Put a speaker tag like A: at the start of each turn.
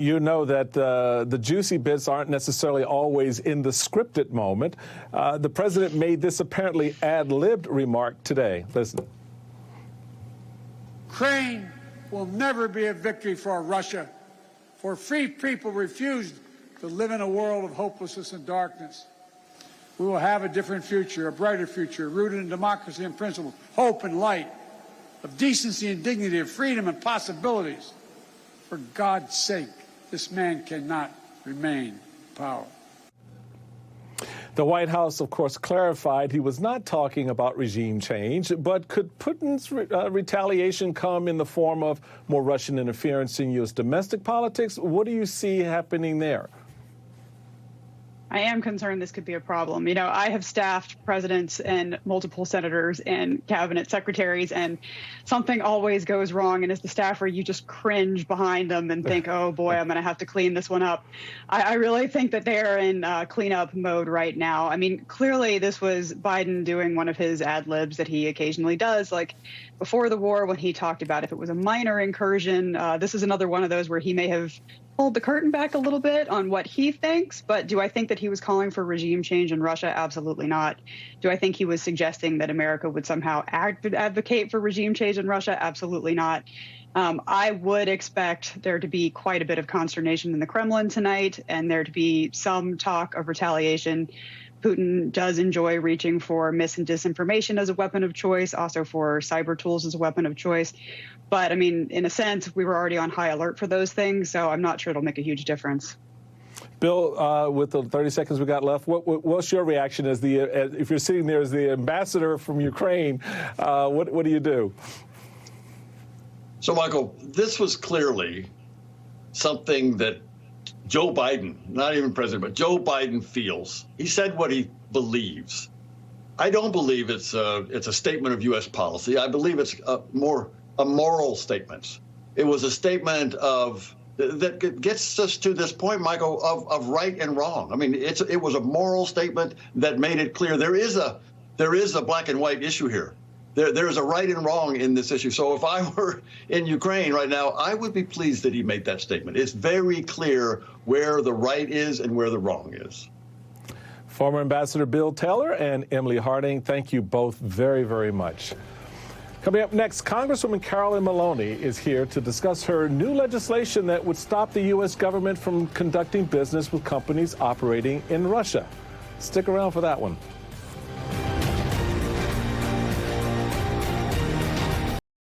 A: You know that the juicy bits aren't necessarily always in the scripted moment. The president made this apparently ad-libbed remark today. Listen.
B: Ukraine will never be a victory for Russia, for free people refused to live in a world of hopelessness and darkness. We will have a different future, a brighter future, rooted in democracy and principles, hope and light, of decency and dignity, of freedom and possibilities. For God's sake, this man cannot remain in power.
A: The White House, of course, clarified he was not talking about regime change, but could Putin's retaliation come in the form of more Russian interference in U.S. domestic politics? What do you see happening there?
C: I am concerned this could be a problem. You know, I have staffed presidents and multiple senators and cabinet secretaries, and something always goes wrong. And as the staffer, you just cringe behind them and think, oh, boy, I'm going to have to clean this one up. I really think that they're in cleanup mode right now. I mean, clearly this was Biden doing one of his ad libs that he occasionally does, like before the war when he talked about if it was a minor incursion. This is another one of those where he may have pulled the curtain back a little bit on what he thinks. But do I think that he was calling for regime change in Russia? Absolutely not. Do I think he was suggesting that America would somehow advocate for regime change in Russia? Absolutely not. I would expect there to be quite a bit of consternation in the Kremlin tonight, and there to be some talk of retaliation. Putin does enjoy reaching for mis and disinformation as a weapon of choice, also for cyber tools as a weapon of choice. But I mean, in a sense, we were already on high alert for those things, so I'm not sure it'll make a huge difference.
A: Bill, with the 30 seconds we got left, what's your reaction as if you're sitting there as the ambassador from Ukraine? What do you do?
D: So, Michael, this was clearly something that Joe Biden, not even president, but Joe Biden feels. He said what he believes. I don't believe it's a statement of U.S. policy. I believe it's more a moral statement. It was a statement that gets us to this point, Michael, of right and wrong. I mean, it was a moral statement that made it clear there is a black and white issue here. There is a right and wrong in this issue. So if I were in Ukraine right now, I would be pleased that he made that statement. It's very clear where the right is and where the wrong is.
A: Former Ambassador Bill Taylor and Emily Harding, thank you both very, very much. Coming up next, Congresswoman Carolyn Maloney is here to discuss her new legislation that would stop the U.S. government from conducting business with companies operating in Russia. Stick around for that one.